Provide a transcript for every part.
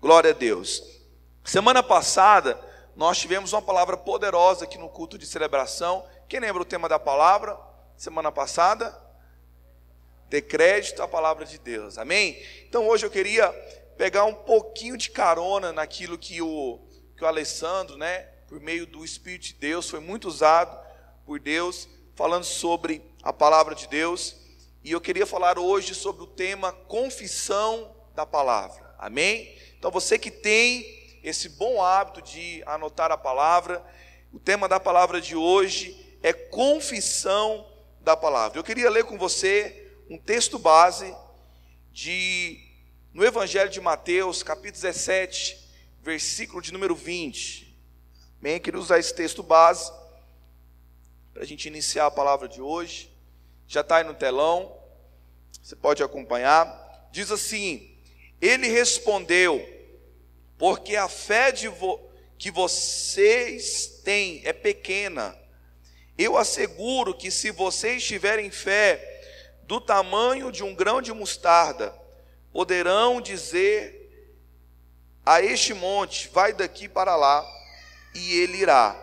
Glória a Deus. Semana passada, nós tivemos uma palavra poderosa aqui no culto de celebração. Quem lembra o tema da palavra? Semana passada? Dê crédito à palavra de Deus, amém? Então hoje eu queria pegar um pouquinho de carona naquilo que o Alessandro, por meio do Espírito de Deus, foi muito usado por Deus, falando sobre a palavra de Deus. E eu queria falar hoje sobre o tema confissão da palavra, amém? Então você que tem esse bom hábito de anotar a palavra, o tema da palavra de hoje é confissão da palavra. Eu queria ler com você um texto base no Evangelho de Mateus, capítulo 17, versículo de número 20. Amém? Eu queria usar esse texto base para a gente iniciar a palavra de hoje. Já está aí no telão, você pode acompanhar. Diz assim: ele respondeu: porque a fé que vocês têm é pequena. Eu asseguro que se vocês tiverem fé do tamanho de um grão de mostarda, poderão dizer a este monte: vai daqui para lá, e ele irá,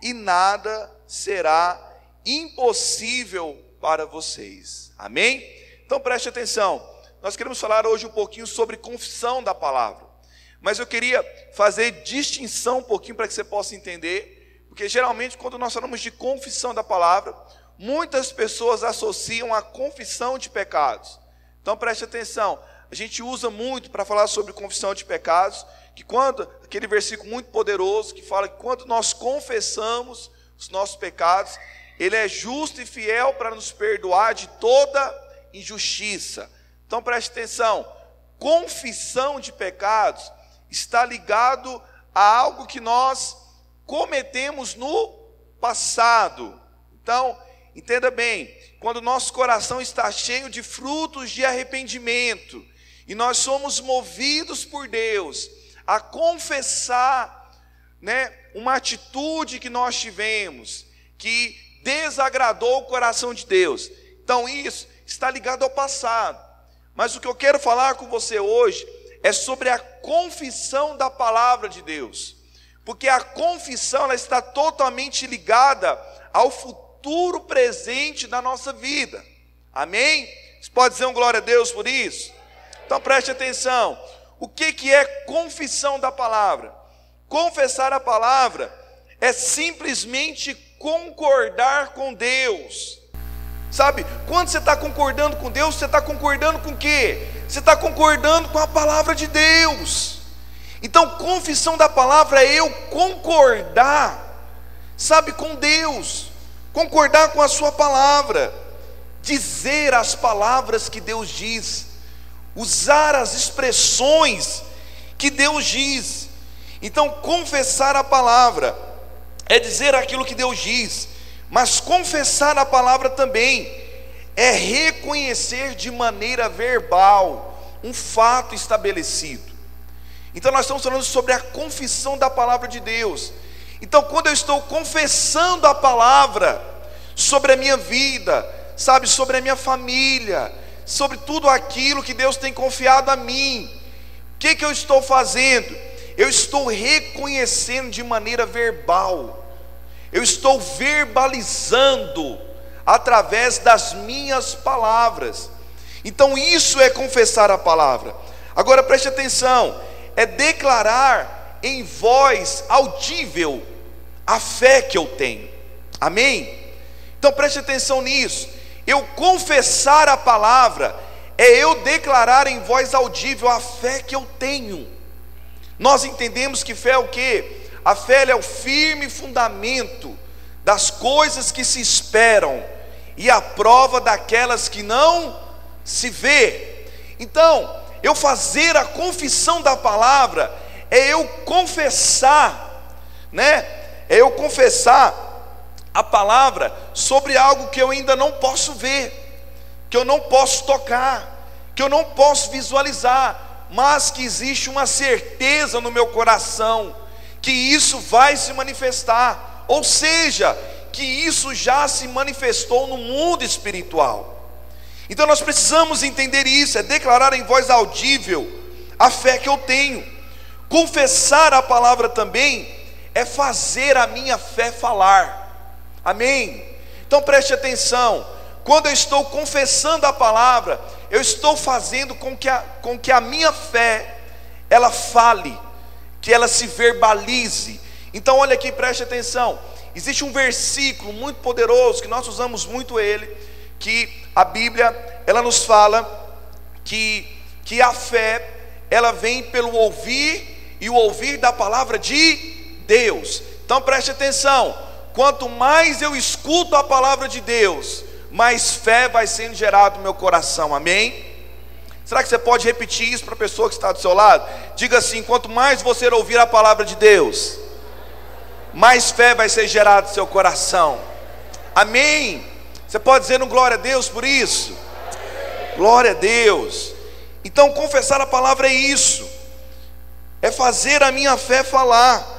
e nada será impossível para vocês. Amém? Então preste atenção, nós queremos falar hoje um pouquinho sobre confissão da palavra, mas eu queria fazer distinção um pouquinho para que você possa entender, porque geralmente quando nós falamos de confissão da palavra, muitas pessoas associam a confissão de pecados. Então preste atenção, a gente usa muito para falar sobre confissão de pecados, que quando, aquele versículo muito poderoso, que fala que quando nós confessamos os nossos pecados, Ele é justo e fiel para nos perdoar de toda injustiça. Então preste atenção, confissão de pecados está ligado a algo que nós cometemos no passado. Então, entenda bem, quando nosso coração está cheio de frutos de arrependimento, e nós somos movidos por Deus a confessar, uma atitude que nós tivemos, que desagradou o coração de Deus, então isso está ligado ao passado. Mas o que eu quero falar com você hoje é sobre a confissão da palavra de Deus, porque a confissão ela está totalmente ligada ao futuro presente da nossa vida, amém? Você pode dizer um glória a Deus por isso? Então preste atenção, o que é confissão da palavra? Confessar a palavra é simplesmente concordar com Deus. Sabe, quando você está concordando com Deus, você está concordando com o quê? Você está concordando com a palavra de Deus. Então confissão da palavra é eu concordar, sabe, com Deus, concordar com a sua palavra, dizer as palavras que Deus diz, usar as expressões que Deus diz. Então confessar a palavra é dizer aquilo que Deus diz, mas confessar a palavra também é reconhecer de maneira verbal um fato estabelecido. Então nós estamos falando sobre a confissão da palavra de Deus. Então quando eu estou confessando a palavra sobre a minha vida, sabe, sobre a minha família, sobre tudo aquilo que Deus tem confiado a mim, o que eu estou fazendo? Eu estou reconhecendo de maneira verbal, eu estou verbalizando através das minhas palavras. Então isso é confessar a palavra. Agora preste atenção, é declarar em voz audível a fé que eu tenho, amém? Então preste atenção nisso. Eu confessar a palavra é eu declarar em voz audível a fé que eu tenho. Nós entendemos que fé é o quê? A fé é o firme fundamento das coisas que se esperam e a prova daquelas que não se vê. Então, eu fazer a confissão da palavra é eu confessar, é eu confessar a palavra sobre algo que eu ainda não posso ver, que eu não posso tocar, que eu não posso visualizar, mas que existe uma certeza no meu coração que isso vai se manifestar, ou seja, que isso já se manifestou no mundo espiritual. Então nós precisamos entender isso, é declarar em voz audível a fé que eu tenho. Confessar a palavra também é fazer a minha fé falar. Amém? Então preste atenção. Quando eu estou confessando a palavra, eu estou fazendo com que a minha fé, ela fale, que ela se verbalize. Então olha aqui, preste atenção. Existe um versículo muito poderoso, que nós usamos muito ele, que a Bíblia, ela nos fala que a fé, ela vem pelo ouvir, e o ouvir da palavra de Deus. Então preste atenção. Quanto mais eu escuto a palavra de Deus, mais fé vai sendo gerada no meu coração. Amém? Será que você pode repetir isso para a pessoa que está do seu lado? Diga assim: quanto mais você ouvir a palavra de Deus, mais fé vai ser gerada no seu coração. Amém? Você pode dizer um glória a Deus por isso? Glória a Deus. Então confessar a palavra é isso, é fazer a minha fé falar.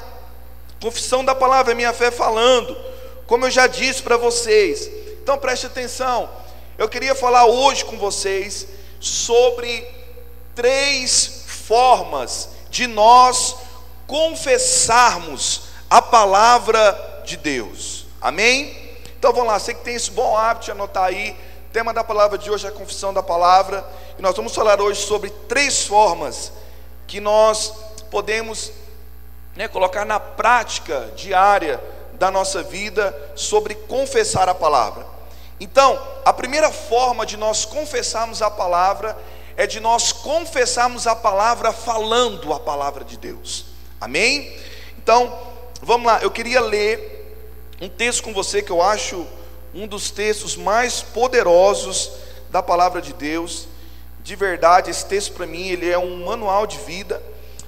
Confissão da palavra é minha fé falando, como eu já disse para vocês. Então preste atenção. Eu queria falar hoje com vocês sobre 3 formas de nós confessarmos a palavra de Deus. Amém? Então vamos lá, você que tem esse bom hábito de anotar aí. O tema da palavra de hoje é a confissão da palavra, e nós vamos falar hoje sobre 3 formas que nós podemos colocar na prática diária da nossa vida sobre confessar a palavra. Então, a primeira forma de nós confessarmos a palavra é de nós confessarmos a palavra falando a palavra de Deus. Amém? Então, vamos lá, eu queria ler um texto com você que eu acho um dos textos mais poderosos da palavra de Deus. De verdade, esse texto para mim, ele é um manual de vida.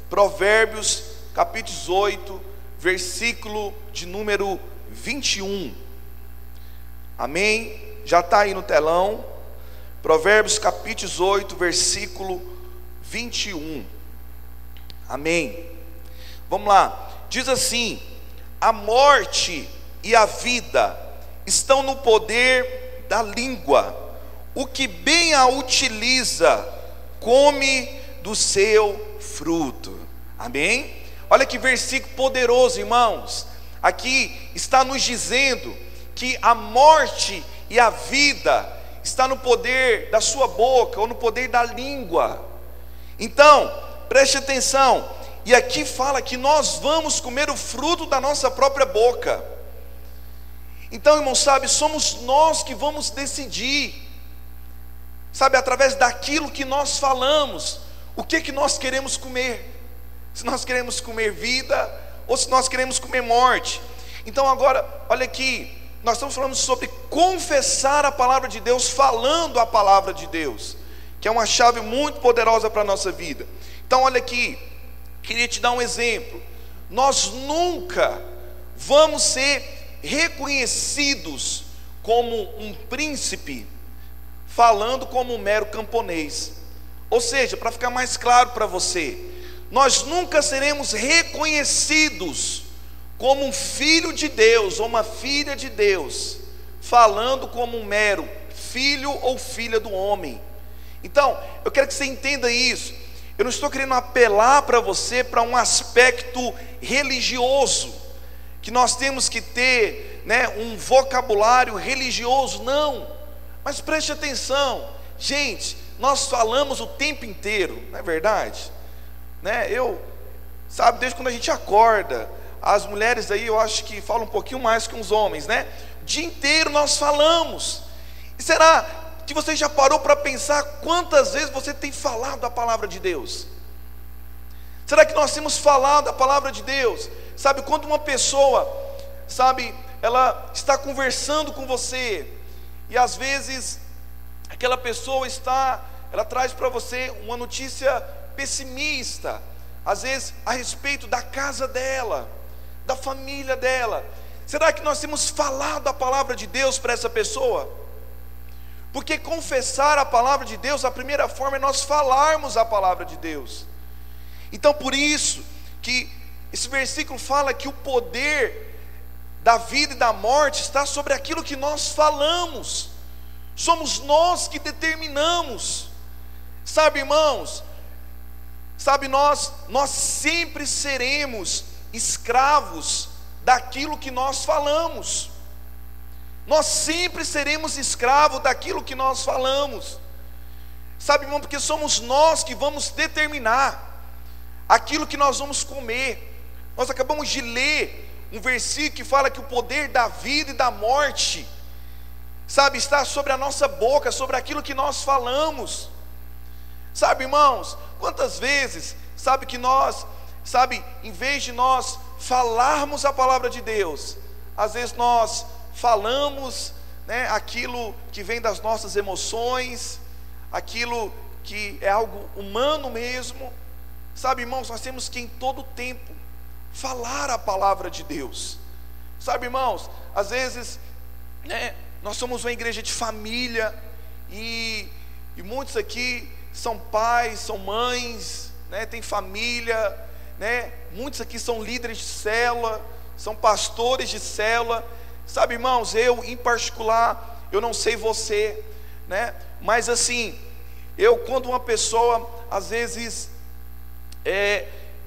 Provérbios, capítulo 18, versículo de número 21. Amém? Já está aí no telão. Provérbios, capítulo 18, versículo 21. Amém? Vamos lá. Diz assim: a morte e a vida estão no poder da língua. O que bem a utiliza, come do seu fruto. Amém? Olha que versículo poderoso, irmãos. Aqui está nos dizendo que a morte e a vida está no poder da sua boca, ou no poder da língua. Então, preste atenção. E aqui fala que nós vamos comer o fruto da nossa própria boca. Então, irmãos, sabe, somos nós que vamos decidir, sabe, através daquilo que nós falamos, o que nós queremos comer. Se nós queremos comer vida, ou se nós queremos comer morte. Então agora, olha aqui, nós estamos falando sobre confessar a palavra de Deus, falando a palavra de Deus, que é uma chave muito poderosa para a nossa vida. Então olha aqui, queria te dar um exemplo. Nós nunca vamos ser reconhecidos como um príncipe, falando como um mero camponês. Ou seja, para ficar mais claro para você, nós nunca seremos reconhecidos como um filho de Deus ou uma filha de Deus, falando como um mero filho ou filha do homem. Então, eu quero que você entenda isso. Eu não estou querendo apelar para você para um aspecto religioso, que nós temos que ter, um vocabulário religioso, não. Mas preste atenção, gente, nós falamos o tempo inteiro, não é verdade? Sabe, desde quando a gente acorda, as mulheres aí eu acho que falam um pouquinho mais que os homens, O dia inteiro nós falamos. E será que você já parou para pensar quantas vezes você tem falado a palavra de Deus? Será que nós temos falado a palavra de Deus? Sabe, quando uma pessoa, sabe, ela está conversando com você, e às vezes aquela pessoa ela traz para você uma notícia pessimista, às vezes a respeito da casa dela, da família dela. Será que nós temos falado a palavra de Deus para essa pessoa? Porque confessar a palavra de Deus, a primeira forma é nós falarmos a palavra de Deus. Então por isso que esse versículo fala que o poder da vida e da morte está sobre aquilo que nós falamos. Somos nós que determinamos. Sabe, irmãos, Sabe, nós sempre seremos escravos daquilo que nós falamos. Nós sempre seremos escravos daquilo que nós falamos. Sabe, irmão, porque somos nós que vamos determinar aquilo que nós vamos comer. Nós acabamos de ler um versículo que fala que o poder da vida e da morte, sabe, está sobre a nossa boca, sobre aquilo que nós falamos. Sabe, irmãos, quantas vezes, sabe, que nós, sabe, em vez de nós falarmos a palavra de Deus, às vezes nós falamos, né, aquilo que vem das nossas emoções, aquilo que é algo humano mesmo. Sabe, irmãos, nós temos que em todo tempo falar a palavra de Deus. Sabe, irmãos, às vezes, né, nós somos uma igreja de família, e muitos aqui são pais, são mães, né, tem família, né, muitos aqui são líderes de célula, são pastores de célula. Sabe, irmãos, eu em particular, eu não sei você, né, mas assim, quando uma pessoa às vezes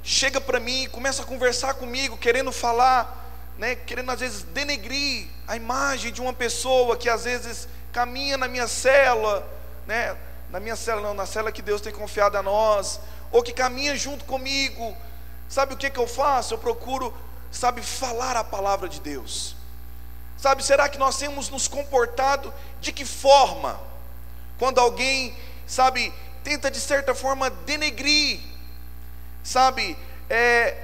chega para mim e começa a conversar comigo, querendo falar, né, querendo às vezes denegrir a imagem de uma pessoa que às vezes caminha na minha célula, né, na célula que Deus tem confiado a nós, ou que caminha junto comigo, sabe o que eu faço? Eu procuro, sabe, falar a palavra de Deus. Sabe, será que nós temos nos comportado de que forma, quando alguém, sabe, tenta de certa forma denegrir, sabe,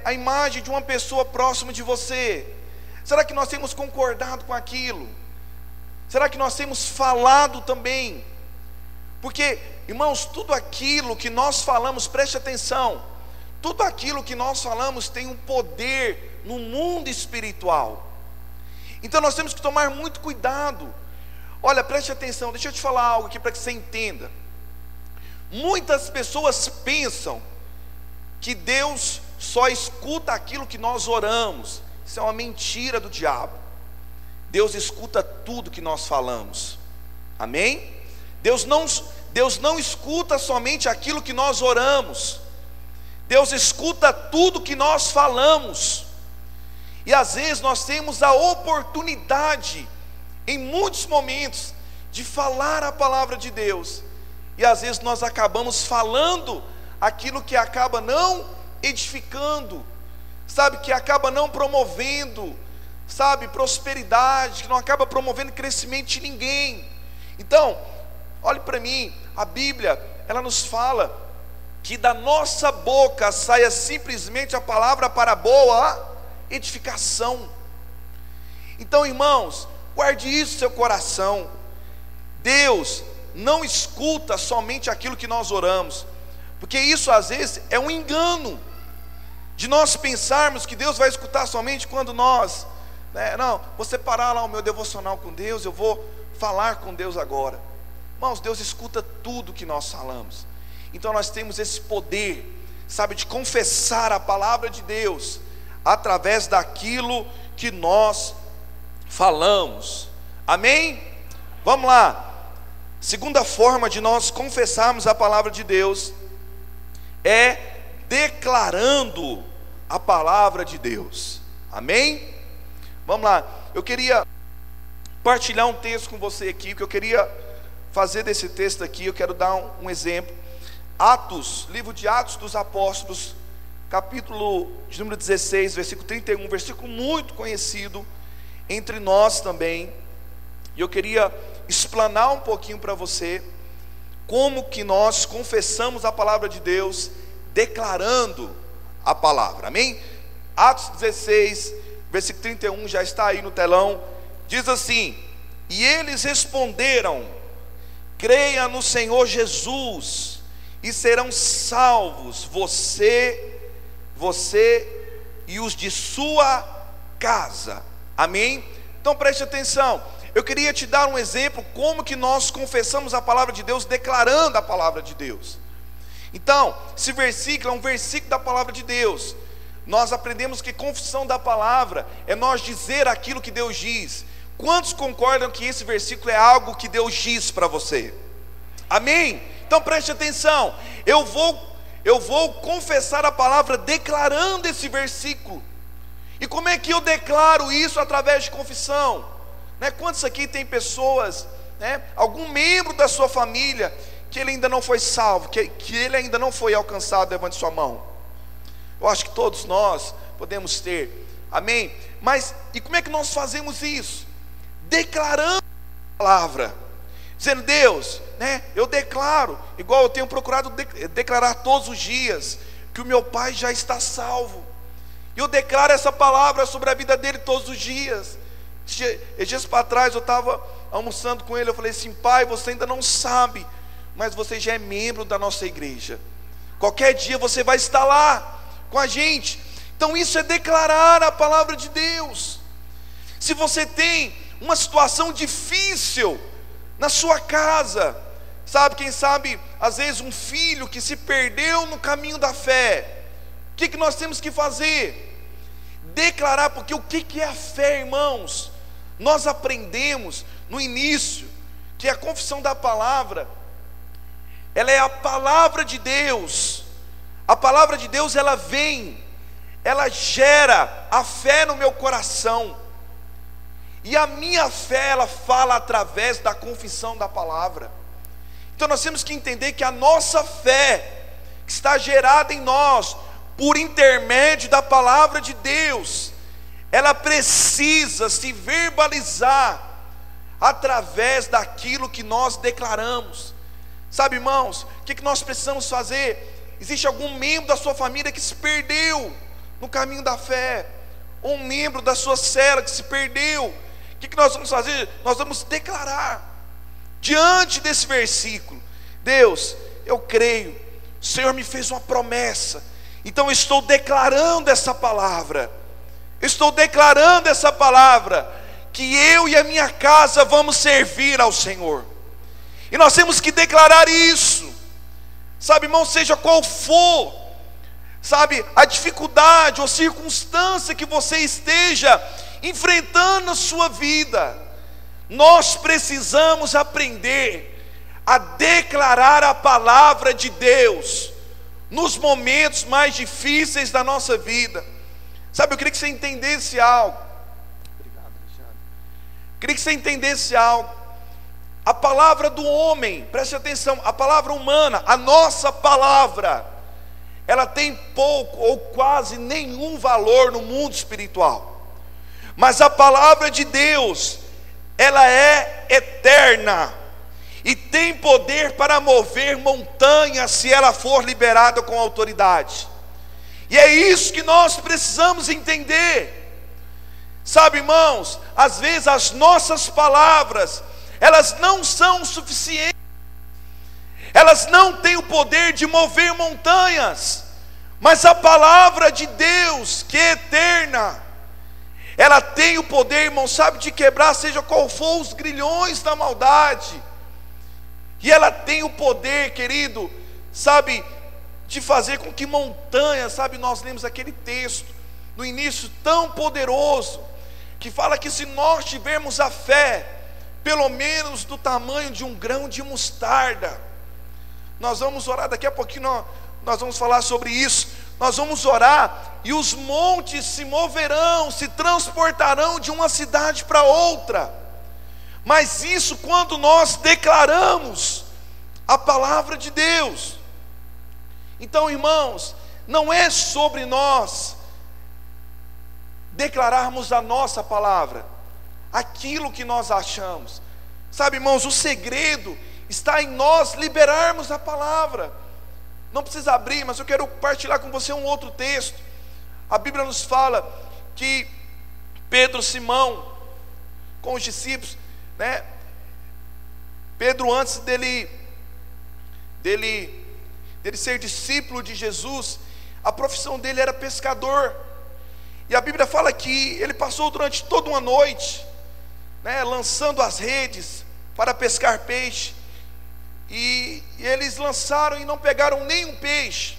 a imagem de uma pessoa próxima de você? Será que nós temos concordado com aquilo? Será que nós temos falado também? Porque, irmãos, tudo aquilo que nós falamos, preste atenção, tudo aquilo que nós falamos tem um poder no mundo espiritual. Então nós temos que tomar muito cuidado. Olha, preste atenção, deixa eu te falar algo aqui para que você entenda. Muitas pessoas pensam que Deus só escuta aquilo que nós oramos. Isso é uma mentira do diabo. Deus escuta tudo que nós falamos. Amém? Deus não escuta somente aquilo que nós oramos. Deus escuta tudo que nós falamos. E às vezes nós temos a oportunidade, em muitos momentos, de falar a palavra de Deus, e às vezes nós acabamos falando aquilo que acaba não edificando, sabe, que acaba não promovendo, sabe, prosperidade, que não acaba promovendo crescimento de ninguém. Então, olhe para mim, a Bíblia, ela nos fala que da nossa boca saia simplesmente a palavra para boa edificação. Então, irmãos, guarde isso no seu coração. Deus não escuta somente aquilo que nós oramos, porque isso às vezes é um engano, de nós pensarmos que Deus vai escutar somente quando nós, né, não, vou separar lá o meu devocional com Deus, eu vou falar com Deus agora. Irmãos, Deus escuta tudo que nós falamos. Então nós temos esse poder, sabe, de confessar a palavra de Deus através daquilo que nós falamos. Amém? Vamos lá. Segunda forma de nós confessarmos a palavra de Deus é declarando a palavra de Deus. Amém? Vamos lá. Eu queria partilhar um texto com você aqui, que eu queria fazer desse texto aqui, eu quero dar um exemplo. Atos, livro de Atos dos Apóstolos, capítulo de número 16, versículo 31, versículo muito conhecido entre nós também. E eu queria explanar um pouquinho para você como que nós confessamos a palavra de Deus, declarando a palavra. Amém? Atos 16, versículo 31, já está aí no telão. Diz assim: e eles responderam: creia no Senhor Jesus e serão salvos você e os de sua casa. Amém? Então preste atenção. Eu queria te dar um exemplo como que nós confessamos a palavra de Deus, declarando a palavra de Deus. Então, esse versículo é um versículo da palavra de Deus. Nós aprendemos que confissão da palavra é nós dizer aquilo que Deus diz. Quantos concordam que esse versículo é algo que Deus diz para você? Amém? Então preste atenção. Eu eu vou confessar a palavra declarando esse versículo. E como é que eu declaro isso? Através de confissão, né? Quantos aqui tem pessoas, né, algum membro da sua família, que ele ainda não foi salvo, que ele ainda não foi alcançado? Levante sua mão. Eu acho que todos nós podemos ter, amém? Mas, e como é que nós fazemos isso? Declarando a palavra, dizendo: Deus, né, eu declaro, igual eu tenho procurado declarar todos os dias, que o meu pai já está salvo. E eu declaro essa palavra sobre a vida dele todos os dias. Dias para trás eu estava almoçando com ele, eu falei assim: pai, você ainda não sabe, mas você já é membro da nossa igreja. Qualquer dia você vai estar lá com a gente. Então isso é declarar a palavra de Deus. Se você tem uma situação difícil na sua casa, sabe, quem sabe, às vezes um filho que se perdeu no caminho da fé, o que nós temos que fazer? Declarar, porque o que é a fé, irmãos? Nós aprendemos no início que a confissão da palavra, ela é a palavra de Deus. A palavra de Deus, ela vem, ela gera a fé no meu coração. E a minha fé, ela fala através da confissão da palavra. Então nós temos que entender que a nossa fé, que está gerada em nós por intermédio da palavra de Deus, ela precisa se verbalizar através daquilo que nós declaramos. Sabe, irmãos, o que nós precisamos fazer? Existe algum membro da sua família que se perdeu no caminho da fé, ou um membro da sua célula que se perdeu. O que nós vamos fazer? Nós vamos declarar diante desse versículo: Deus, eu creio, o Senhor me fez uma promessa, então eu estou declarando essa palavra. Estou declarando essa palavra, que eu e a minha casa vamos servir ao Senhor. E nós temos que declarar isso. Sabe, irmão, seja qual for, sabe, a dificuldade ou circunstância que você esteja enfrentando na sua vida, nós precisamos aprender a declarar a palavra de Deus nos momentos mais difíceis da nossa vida. Sabe, eu queria que você entendesse algo. Obrigado, Alexandre. Queria que você entendesse algo. A palavra do homem, preste atenção, a palavra humana, a nossa palavra, ela tem pouco ou quase nenhum valor no mundo espiritual. Mas a palavra de Deus, ela é eterna e tem poder para mover montanhas, se ela for liberada com autoridade. E é isso que nós precisamos entender. Sabe, irmãos, às vezes as nossas palavras, elas não são suficientes, elas não têm o poder de mover montanhas, mas a palavra de Deus, que é eterna, ela tem o poder, irmão, sabe, de quebrar seja qual for os grilhões da maldade. E ela tem o poder, querido, sabe, de fazer com que montanhas, sabe, nós lemos aquele texto no início tão poderoso, que fala que se nós tivermos a fé, pelo menos do tamanho de um grão de mostarda, nós vamos orar, daqui a pouquinho nós vamos falar sobre isso. Nós vamos orar e os montes se moverão, se transportarão de uma cidade para outra. Mas isso quando nós declaramos a palavra de Deus. Então, irmãos, não é sobre nós declararmos a nossa palavra, aquilo que nós achamos. Sabe, irmãos, o segredo está em nós liberarmos a palavra. Não precisa abrir, mas eu quero partilhar com você um outro texto. A Bíblia nos fala que Pedro, Simão, com os discípulos, né? Pedro, antes dele ser discípulo de Jesus, a profissão dele era pescador. E a Bíblia fala que ele passou durante toda uma noite, né, lançando as redes para pescar peixe. E eles lançaram e não pegaram nenhum peixe.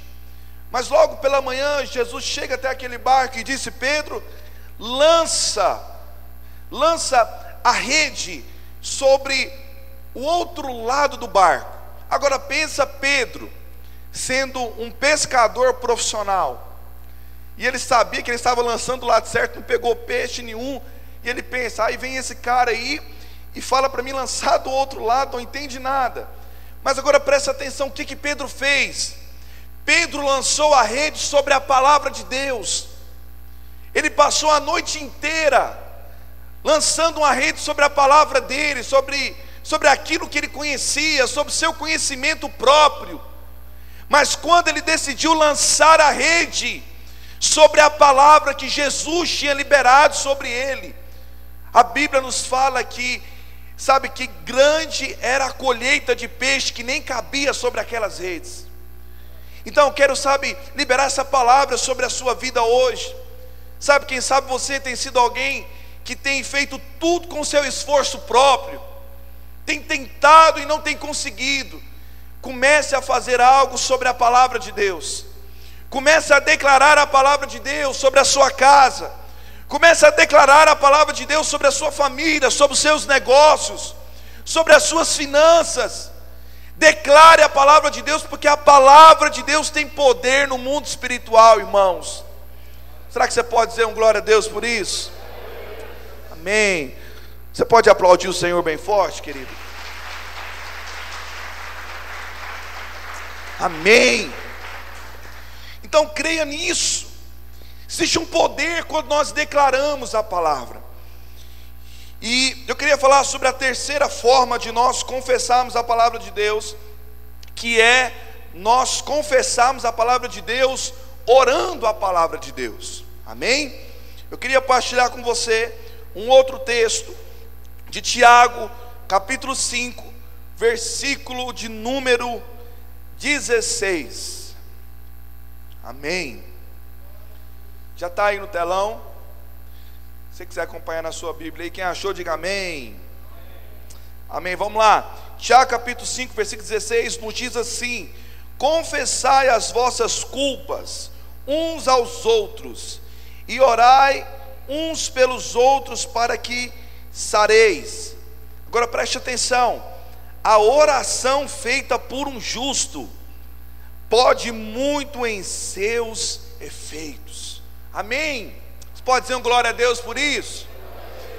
Mas logo pela manhã Jesus chega até aquele barco e disse: Pedro, lança a rede sobre o outro lado do barco. Agora pensa Pedro, sendo um pescador profissional, e ele sabia que ele estava lançando do lado certo, não pegou peixe nenhum, e ele pensa, aí vem esse cara aí, e fala para mim lançar do outro lado, não entende nada. Mas agora presta atenção, o que Pedro fez? Pedro lançou a rede sobre a palavra de Deus. Ele passou a noite inteira lançando uma rede sobre a palavra dele, sobre aquilo que ele conhecia, sobre seu conhecimento próprio. Mas quando ele decidiu lançar a rede sobre a palavra que Jesus tinha liberado sobre ele, a Bíblia nos fala que, sabe, que grande era a colheita de peixe que nem cabia sobre aquelas redes. Então eu quero, liberar essa palavra sobre a sua vida hoje. Quem sabe você tem sido alguém que tem feito tudo com seu esforço próprio, tem tentado e não tem conseguido. Comece a fazer algo sobre a palavra de Deus. Comece a declarar a palavra de Deus sobre a sua casa. Comece a declarar a palavra de Deus sobre a sua família, sobre os seus negócios, sobre as suas finanças. Declare a palavra de Deus, porque a palavra de Deus tem poder no mundo espiritual, irmãos. Será que você pode dizer um glória a Deus por isso? Amém. Você pode aplaudir o Senhor bem forte, querido? Amém. Então creia nisso. Existe um poder quando nós declaramos a palavra. E eu queria falar sobre a terceira forma de nós confessarmos a palavra de Deus, que é nós confessarmos a palavra de Deus orando a palavra de Deus. Amém? Eu queria partilhar com você um outro texto de Tiago, capítulo 5, versículo de número 16. Amém. Já está aí no telão. Se você quiser acompanhar na sua Bíblia aí, quem achou, diga amém. Amém, vamos lá. Tiago capítulo 5, versículo 16 nos diz assim: confessai as vossas culpas uns aos outros, e orai uns pelos outros para que sareis. Agora preste atenção, a oração feita por um justo pode muito em seus efeitos. Amém? Você pode dizer um glória a Deus por isso?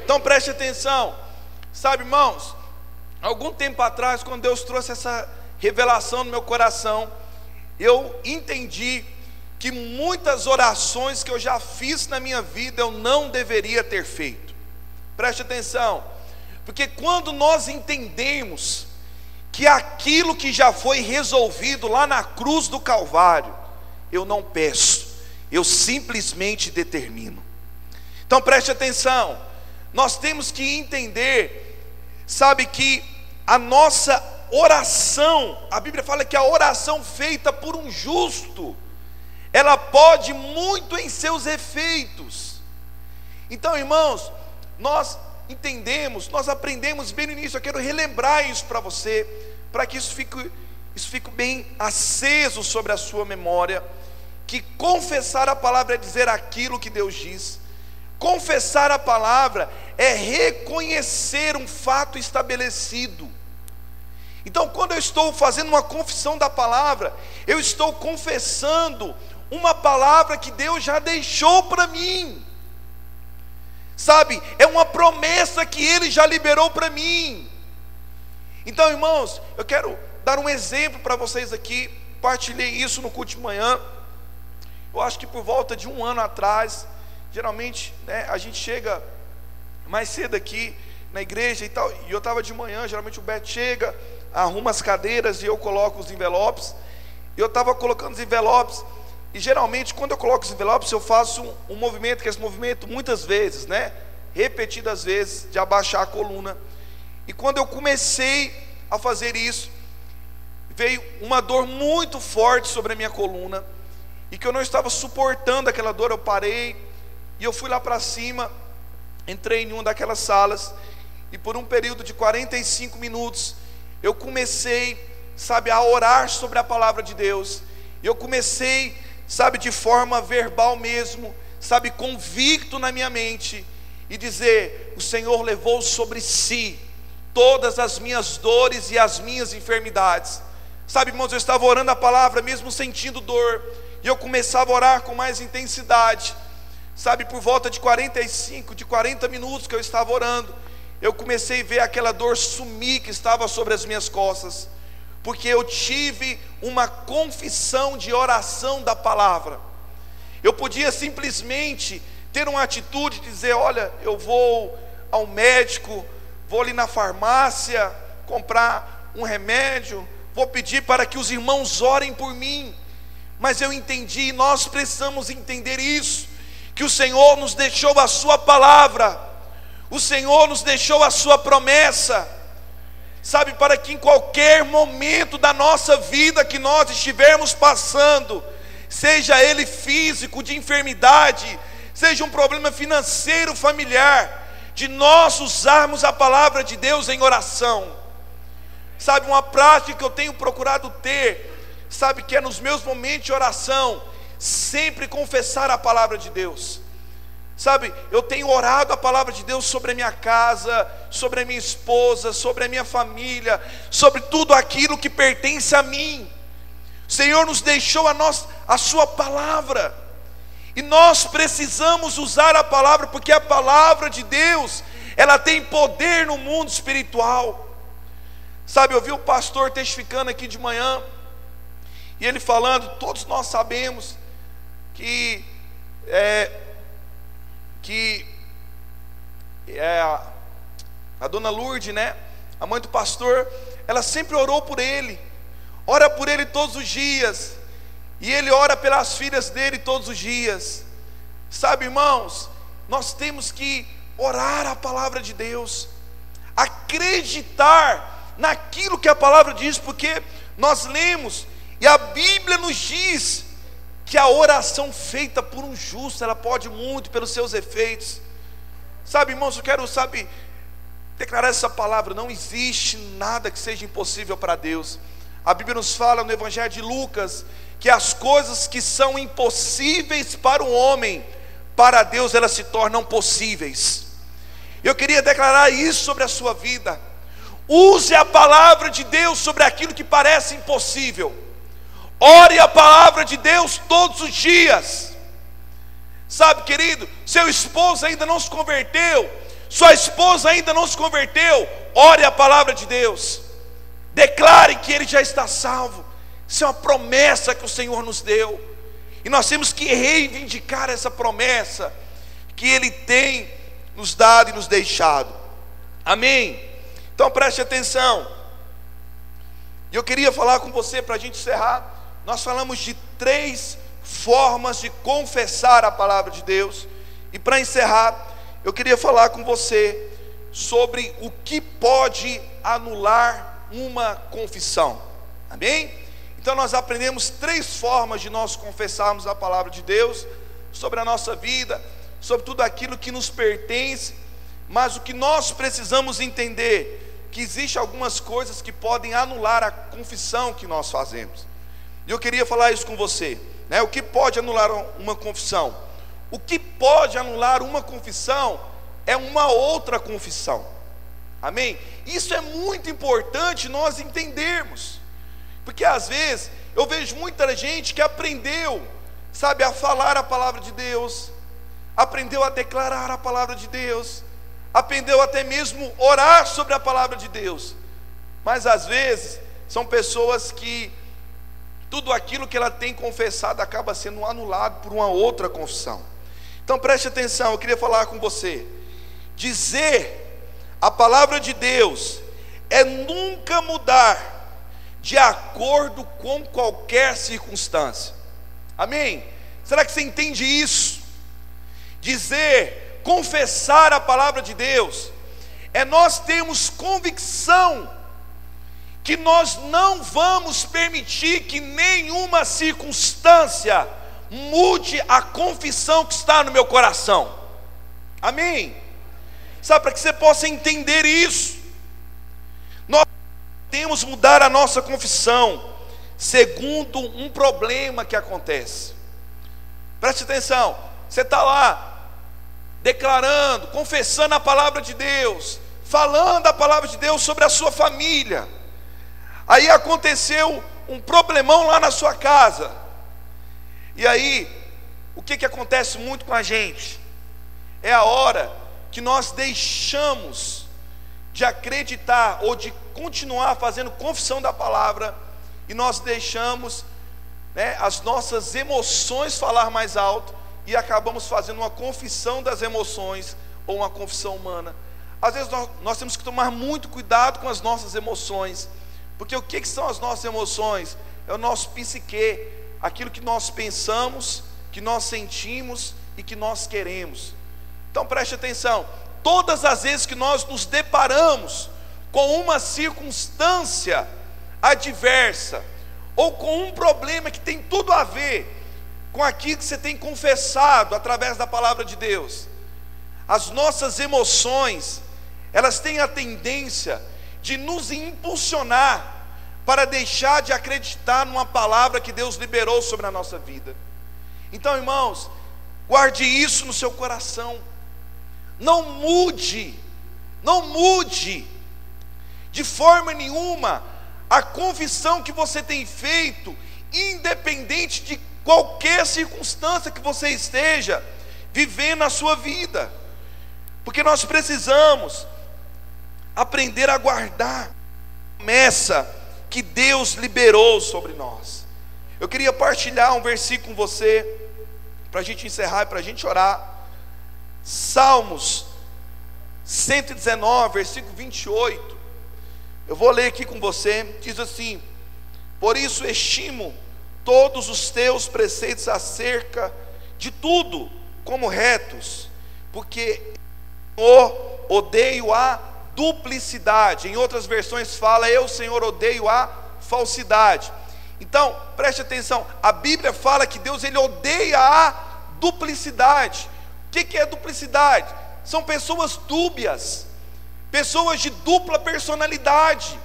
Então preste atenção. Irmãos, algum tempo atrás, quando Deus trouxe essa revelação no meu coração, eu entendi que muitas orações que eu já fiz na minha vida eu não deveria ter feito. Preste atenção, porque quando nós entendemos que aquilo que já foi resolvido lá na cruz do Calvário, eu não peço, eu simplesmente determino. Então preste atenção, nós temos que entender, que a nossa oração, a Bíblia fala que a oração feita por um justo, ela pode muito em seus efeitos. Então, irmãos, nós entendemos, nós aprendemos bem no início. Eu quero relembrar isso para você, para que isso fique bem aceso sobre a sua memória, que confessar a palavra é dizer aquilo que Deus diz. Confessar a palavra é reconhecer um fato estabelecido. Então, quando eu estou fazendo uma confissão da palavra, eu estou confessando uma palavra que Deus já deixou para mim. É uma promessa que Ele já liberou para mim. Então, irmãos, eu quero dar um exemplo para vocês aqui. Partilhei isso no culto de manhã. Eu acho que por volta de um ano atrás, geralmente, a gente chega mais cedo aqui na igreja e tal, e eu estava de manhã, geralmente o Beto chega, arruma as cadeiras e eu coloco os envelopes. Eu estava colocando os envelopes, e geralmente quando eu coloco os envelopes, eu faço um movimento, que é esse movimento muitas vezes, repetidas vezes, de abaixar a coluna. E quando eu comecei a fazer isso, veio uma dor muito forte sobre a minha coluna, e que eu não estava suportando aquela dor. Eu parei, e eu fui lá para cima, entrei em uma daquelas salas, e por um período de 45 minutos, eu comecei, a orar sobre a palavra de Deus. Eu comecei, de forma verbal mesmo, convicto na minha mente, e dizer: o Senhor levou sobre si todas as minhas dores e as minhas enfermidades. Sabe, irmãos, eu estava orando a palavra mesmo sentindo dor, e eu começava a orar com mais intensidade. Sabe, por volta de 40 minutos que eu estava orando, eu comecei a ver aquela dor sumir que estava sobre as minhas costas, porque eu tive uma confissão de oração da palavra. Eu podia simplesmente ter uma atitude de dizer: olha, eu vou ao médico, vou ali na farmácia comprar um remédio, vou pedir para que os irmãos orem por mim. Mas eu entendi, e nós precisamos entender isso, que o Senhor nos deixou a sua palavra, o Senhor nos deixou a sua promessa, sabe, para que em qualquer momento da nossa vida que nós estivermos passando, seja ele físico, de enfermidade, seja um problema financeiro, familiar, de nós usarmos a palavra de Deus em oração. Sabe, uma prática que eu tenho procurado ter, sabe, que é nos meus momentos de oração, sempre confessar a palavra de Deus. Sabe, eu tenho orado a palavra de Deus sobre a minha casa, sobre a minha esposa, sobre a minha família, sobre tudo aquilo que pertence a mim. O Senhor nos deixou a sua palavra, e nós precisamos usar a palavra, porque a palavra de Deus, ela tem poder no mundo espiritual. Sabe, eu vi o pastor testificando aqui de manhã, e ele falando, todos nós sabemos que a dona Lourdes, né, a mãe do pastor, ela sempre orou por ele, ora por ele todos os dias, e ele ora pelas filhas dele todos os dias. Sabe, irmãos, nós temos que orar a palavra de Deus, acreditar naquilo que a palavra diz, porque nós lemos, e a Bíblia nos diz que a oração feita por um justo, ela pode muito pelos seus efeitos. Sabe, irmãos, eu quero, declarar essa palavra: não existe nada que seja impossível para Deus. A Bíblia nos fala no Evangelho de Lucas, que as coisas que são impossíveis para o homem, para Deus elas se tornam possíveis. Eu queria declarar isso sobre a sua vida. Use a palavra de Deus sobre aquilo que parece impossível. Ore a palavra de Deus todos os dias. Sabe, querido, seu esposo ainda não se converteu, sua esposa ainda não se converteu, ore a palavra de Deus, declare que ele já está salvo. Isso é uma promessa que o Senhor nos deu, e nós temos que reivindicar essa promessa que Ele tem nos dado e nos deixado. Amém? Então preste atenção. E eu queria falar com você, para a gente encerrar. Nós falamos de 3 formas de confessar a palavra de Deus. E para encerrar, eu queria falar com você sobre o que pode anular uma confissão. Amém? Então nós aprendemos 3 formas de nós confessarmos a palavra de Deus sobre a nossa vida, sobre tudo aquilo que nos pertence. Mas o que nós precisamos entender, que existe algumas coisas que podem anular a confissão que nós fazemos. E eu queria falar isso com você, né? O que pode anular uma confissão? O que pode anular uma confissão é uma outra confissão. Amém? Isso é muito importante nós entendermos, porque às vezes eu vejo muita gente que aprendeu, a falar a palavra de Deus, aprendeu a declarar a palavra de Deus, aprendeu até mesmo orar sobre a palavra de Deus, mas às vezes são pessoas que tudo aquilo que ela tem confessado acaba sendo anulado por uma outra confissão. Então preste atenção, eu queria falar com você. Dizer a palavra de Deus é nunca mudar de acordo com qualquer circunstância. Amém? Será que você entende isso? Confessar a palavra de Deus é nós termos convicção que nós não vamos permitir que nenhuma circunstância mude a confissão que está no meu coração. Amém? Sabe, para que você possa entender isso, nós temos que mudar a nossa confissão segundo um problema que acontece. Preste atenção, você está lá declarando, confessando a palavra de Deus, falando a palavra de Deus sobre a sua família. Aí aconteceu um problemão lá na sua casa. E aí, o que acontece muito com a gente? É a hora que nós deixamos de acreditar ou de continuar fazendo confissão da palavra, e nós deixamos, as nossas emoções falar mais alto, e acabamos fazendo uma confissão das emoções ou uma confissão humana. Às vezes nós temos que tomar muito cuidado com as nossas emoções, porque o que são as nossas emoções? É o nosso psique, aquilo que nós pensamos, que nós sentimos e que nós queremos. Então preste atenção, todas as vezes que nós nos deparamos com uma circunstância adversa, ou com um problema que tem tudo a ver com aquilo que você tem confessado através da palavra de Deus, as nossas emoções, elas têm a tendência de nos impulsionar para deixar de acreditar numa palavra que Deus liberou sobre a nossa vida. Então, irmãos, guarde isso no seu coração. Não mude de forma nenhuma a confissão que você tem feito, independente de qualquer circunstância que você esteja vivendo na sua vida, porque nós precisamos aprender a guardar a promessa que Deus liberou sobre nós. Eu queria partilhar um versículo com você, para a gente encerrar e para a gente orar. Salmos 119, versículo 28. Eu vou ler aqui com você. Diz assim: por isso estimo todos os teus preceitos acerca de tudo como retos, porque eu odeio a duplicidade. Em outras versões fala: eu, Senhor, odeio a falsidade. Então, preste atenção, a Bíblia fala que Deus, ele odeia a duplicidade. O que é duplicidade? São pessoas dúbias, pessoas de dupla personalidade.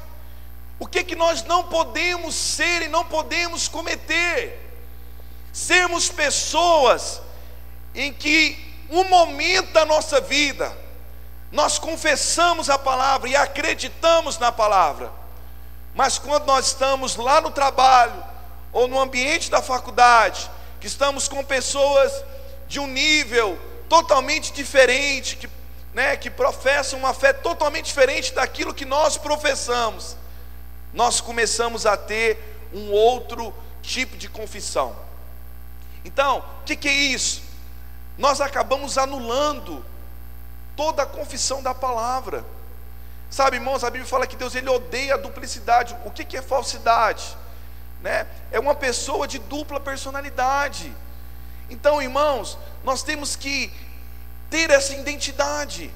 O que nós não podemos ser e não podemos cometer? Sermos pessoas em que um momento da nossa vida nós confessamos a palavra e acreditamos na palavra, mas quando nós estamos lá no trabalho ou no ambiente da faculdade, que estamos com pessoas de um nível totalmente diferente, que professam uma fé totalmente diferente daquilo que nós professamos, nós começamos a ter um outro tipo de confissão. Então, o que é isso? Nós acabamos anulando toda a confissão da palavra. Sabe, irmãos, a Bíblia fala que Deus, ele odeia a duplicidade. O que é falsidade? É uma pessoa de dupla personalidade. Então, irmãos, nós temos que ter essa identidade,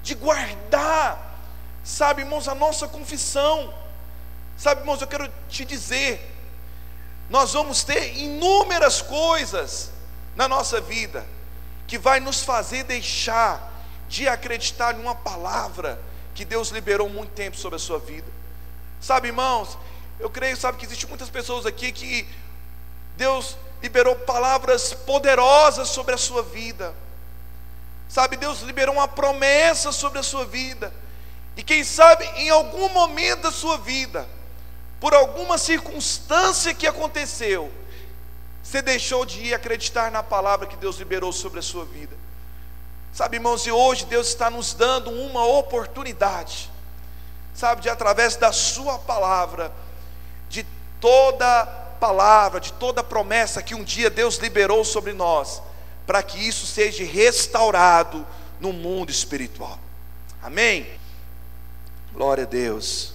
de guardar, sabe, irmãos, a nossa confissão. Sabe, irmãos, eu quero te dizer, nós vamos ter inúmeras coisas na nossa vida que vai nos fazer deixar de acreditar em uma palavra que Deus liberou muito tempo sobre a sua vida. Sabe, irmãos, eu creio, sabe, que existem muitas pessoas aqui que Deus liberou palavras poderosas sobre a sua vida. Sabe, Deus liberou uma promessa sobre a sua vida. E quem sabe em algum momento da sua vida, por alguma circunstância que aconteceu, você deixou de ir acreditar na palavra que Deus liberou sobre a sua vida. Sabe, irmãos, e hoje Deus está nos dando uma oportunidade, sabe, de através da sua palavra, de toda palavra, de toda promessa que um dia Deus liberou sobre nós, para que isso seja restaurado no mundo espiritual. Amém? Glória a Deus.